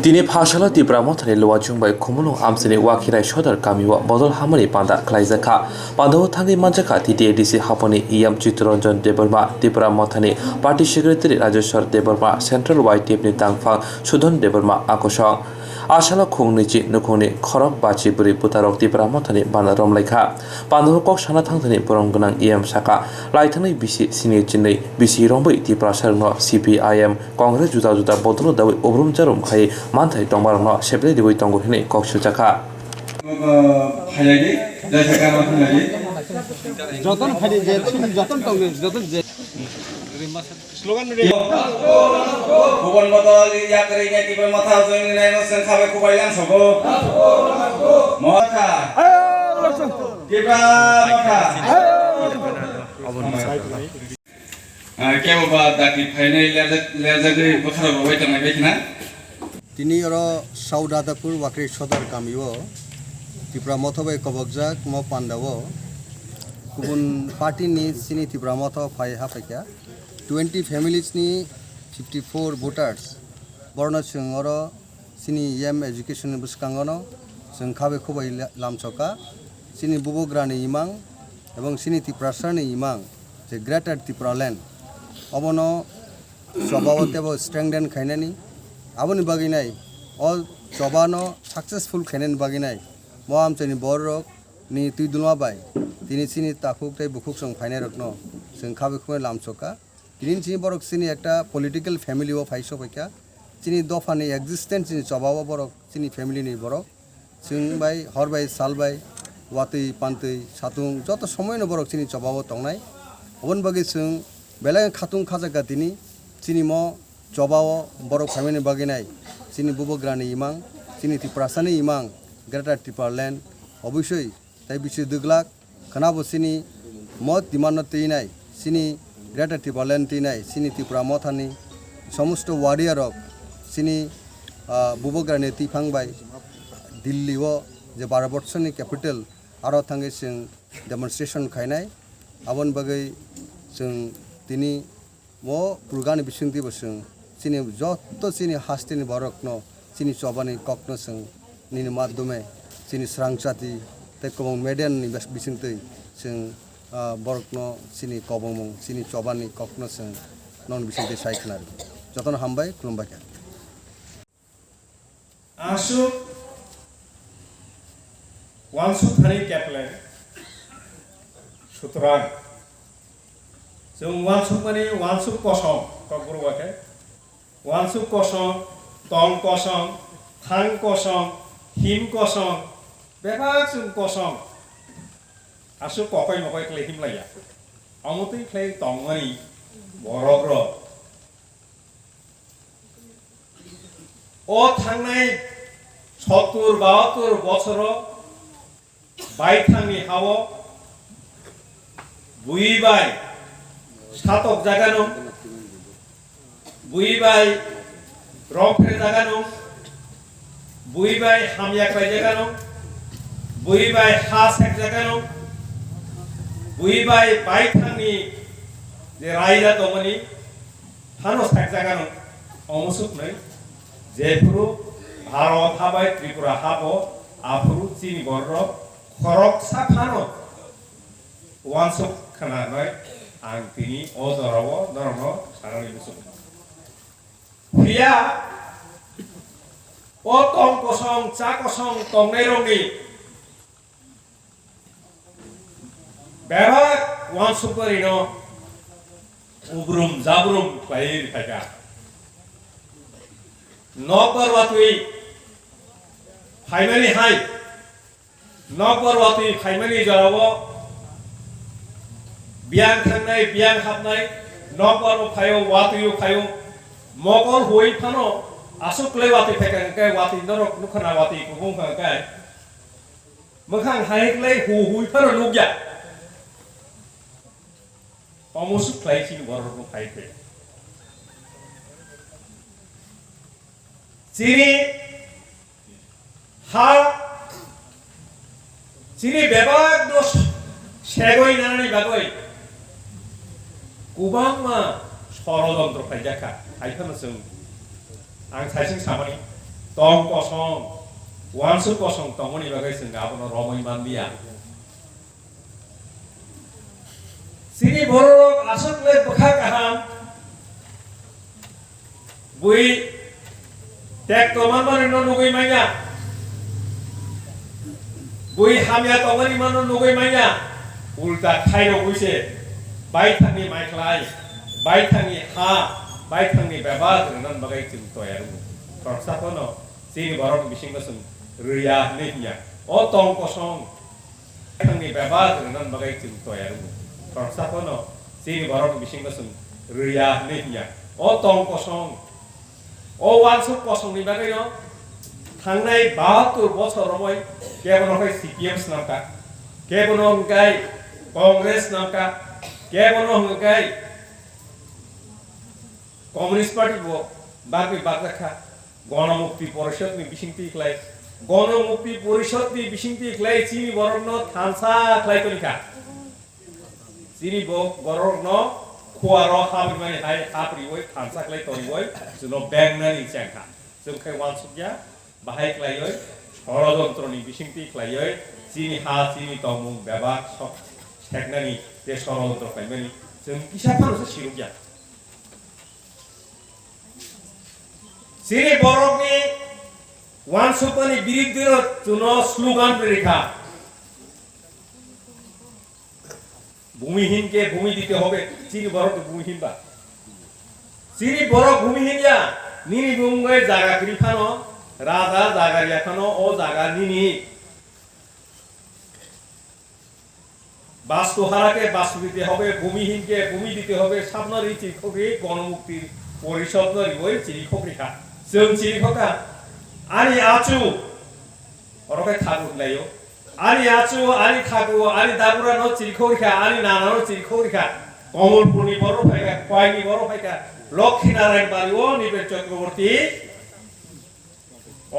Dini Phashalo Tipra Mothani Luwachung by Khumulwng Amchaio Wakirai Shodar Kamiwa Bodol Hamani Panda Khwlaijakha Pandhaw Thangi Manjaka TTADC Haponi Iyam Chittaranjan Debarma Tipra Mothani Party Secretary Rajeshwar Debarma Central YTF ni Tangphang Sudhon Debarma Akosong Ashala Khungnichi Nukuni Khorok Bachi Buri Putarok Tipra Mothani Bana Romlaikha Pandhaw Kok Sana Thangthani Poronggonang Iyam Saka Laithani BC Senior Chinai BC Rombai Tipra Sarno CPIM Congress Juda Juda Bodolo Dawi Obrum Jarum Khai Manthai Tongbarno Sheple Diwi Tongo Hine Khwlaijakha Khwlaijakha Khwlaijakha Khwlaijakha Joton khali je joton tongge joton je slogan Khubon Mothani yakri nya Tipra Motha join nai no sen khabe Khwlaijakha sogo Motha Tipra Motha কেমন বা দাকি final লেজাগে কথা বলতে না বেকিনা তিনি সাউদাদাপুর ওয়াকরি সদর কামিও ত্রিপুরা মথবাই কবকজাক ম পান্ডাও গুবুন পার্টিনি সিনি ত্রিপুরা মথ phi হাফাইকা 20 ফ্যামিলিজনি 54 voters বর্ণ সিংহর সিনি M education বুসকাঙ্গনো जों খাবে খবাই লামচকা সিনি বুবগ্রানি ইমাং এবং সিনি ত্রিপুরাসানি ইমাং যে গ্রেটার ত্রিপুরা ল্যান্ড অবনো স্বভাবতেব স্ট্রেংথেন খাইনানি আবনি বাগিনাই অল জবানো সাকসেসফুল খাইনানি বাগিনাই ম আমচাইনি বররক নি তুই দুলমা বাই তিনি চিনি তাকুক তাই বুকুক সং ফাইনাই রকনো जों খাবে খুমে লামচকা তিনি চিনি বরক চিনি একটা পলিটিক্যাল ফ্যামিলি ও ফাইসো ফাইকা চিনি দফানি এক্সিস্টেন্স চিনি জবাব বরক চিনি ফ্যামিলি নি বরক जों বাই হরবাই সালবাই ওয়াতৈ পান্তৈ সাতুং যত সময়নো বরক চিনি জবাব তংনাই অবন বাগি जों বেলা খাতুং খাজাকা তিনি চিনি ম জবাও বড় ফাইমানি বাগিনাই চিনি বুবগ্রানি ইমাং চিনি ত্রিপুরাসানি ইমাং গ্রেটার ত্রিপুরা ল্যান্ড অবশ্যই তাই বিষয় দুগলাক খানাবো চিনি মত দিমান তৈনাই চিনি গ্রেটার ত্রিপুরা ল্যান্ড তৈনাই চিনি ত্রিপুরা মথানি সমস্ত ওয়ারিয়ারক চিনি বুবগ্রানি তিফাংবাই দিল্লিও যে 12 বছরনি ক্যাপিটাল আরো থাঙ্গে जों ডেমনস্ট্রেশন খাইনাই আবন বাগै जों তিনি মো প্রগানি বিসংতি বসং চিনি যত চিনি হাস্তিনি বরকনো চিনি চবানি ককনসং নিনি মাধ্যমে চিনি স্রাংচাতি তে কবং মেডিয়াননি বিসংতি जों বরকনো চিনি কবং চিনি চবানি ককনসং নন বিসংতি সাইখনার যতন হামবাই খুলুমবাই আসু ওয়ানসু থানি ক্যাপলেন সুতরাং जों वानसुक माने वानसुक कसम कबुरवाके वानसुक कसम तंग कसम थां कसम हिम कसम बेबाग जों कसम आसु ककय मकय क्ले हिमलाया अमतै क्ले तंगनि बरग्र ओ थांनाय 70 72 बছर बायथांनि हाव बुइबाय সাতক জাগানো বুইবাই রংফের জাগানো বুইবাই হামিয়াকবাই জাগানো বুইবাই হাসেক জাগানো বুইবাই বাইথাংনি যে রাইজা দমনি হানো সাক জাগানো অমসুক নাই যেফুরু ভারত হাবাই ত্রিপুরা হাবো আফুরু চিনি বর্র খরক সাফানো ওয়ানসুক খানা নয় ang tini o dorowo dorono sarang ibusuk. Pria o tong kosong ca kosong tong nerongni. Bebak wan superino ubrum zabrum klair taka. Nokbar watui haimani hai. Nokbar watui haimani jarawo. बियान थांनाय बियान हाबनाय नकबर फायो वातुयो फायो मकल होई फानो आसुक्ले वाति फेकांकाय वाति नरक नुखना वाति कुबुं खांकाय मखां हायक्ले हु हुई फानो लुगया अमुसु क्लाइसिन बररनो फाइते चिनी हा चिनी बेबाग दोस सेगोय नानि बागोय गोबां षড়যন্ত্র Khwlaijakha आइखोनो जों आं साइसिं सामानि tong kosong wansu kosong tongoni bagai sengga abono romoi mandia sini borok asuk le bekha kaham bui tek toman mane no nugui manya bui hamya tongani mano nugui manya ulta khairo buise bai thangni maiklai bai thangni ha bai thangni beba nan bagai tim toyaru korsa kono sini borok bising basung ruya nehnya o tong kosong thangni beba nan bagai tim toyaru korsa kono sini borok bising basung ruya nehnya o tong kosong o wansuk kosong ni bagai no thangnai 72 বছর রময় কেবল হয় CPM নামকা কেবল হংকাই কংগ্রেস নামকা কেবল হংকাই communist party বো বাকি বাগরাখা গণমুক্তি পরিষদ নি বিশিংতি ক্লাই গণমুক্তি পরিষদ নি বিশিংতি ক্লাই চিনি বরগ্ন থানসা ক্লাই তলিকা চিনি বরগ্ন খোয়ার হাবি মানে হাই হাবরি ওই থানসা ক্লাই তলি ওই জুনো ব্যাংনানি চ্যাংখা जों खाय वानसुकया बाहाय क्लायै षড়যন্ত্রনি बिसिंति क्लायै चिनि हा चिनि तमु बेबा सब सेकनानि बे षড়যন্ত্র खायमानि जों किसाफोरसो सिरुगया चिनि बरकनि वानसुकनि बिरुद्धे जुनो स्लोगान रेखा भूमिहीन के भूमि दिते होबे चिनि बरक भूमिहीन बा चिनि बरक भूमिहीनया निनी बुंगै जागा क्रिफानो राजा जागारिया खानो ओ जागा निनी बास्तु हाराके बास्तु दिते होबे भूमिहीन के भूमि दिते होबे साबनारि चिखोग्रि गणमुक्ति परिषद नरि चिखोग्रिखा जों चिखोगा आनि आचु अरके थागु लायो आनि आचु आनि थागु आनि दाबुरा न चिखोग्रिखा आनि नानानो चिखोग्रिखा कमलपुरनि बरो फायगा कयनि बरो फायगा लक्ष्मी नारायण बारिओ निबे चक्रवर्ती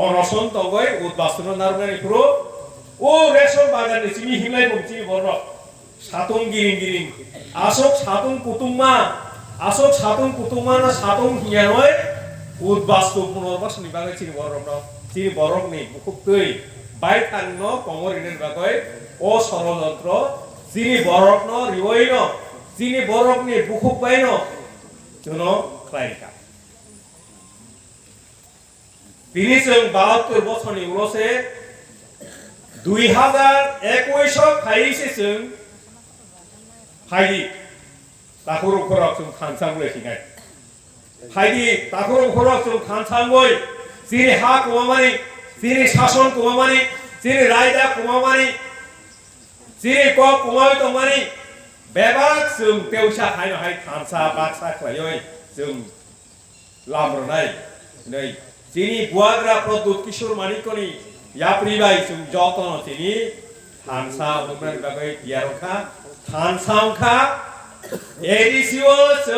अनसन तगय उद्बासन नारगानि प्रो ओ रेशन बागान चिनि हिमलाय बंचि बर सातुं गिरिं गिरिं आसक सातुं कुतुंमा ना सातुं हियानय उद्बास्त पुनर्बासनि बागै चिनि बरकनि मुखुबै बाय थांनो कमरिनेर बागै ओ षড়যন্ত্র चिनि बरकनो रिवयनो चिनि बरकनि बुखुबायनो जुनो क्लाइका তিনি जों 72 বছরनि उनावसो 2021 फाइसे जों फाइदि ताखुरुखराव जों थानसांगलेखिनाय फाइदि ताखुरुखराव जों थानसांगय जिनि हा कुमामानि जिनि शासन कुमामानि जिनि रायदा कुमामानि जिनि क कुमाय तमानि बेबाक जों तेवसा हायनो हाय थानसा बाक्सा क्लायै जों लामरनाय नै चिनि बुआग्रा प्रदुत किशोर मानिकनि याप्रिबाय जों जतन चिनि थानसा बुग्रानि बागै यारखा थानसांखा एडिसिओ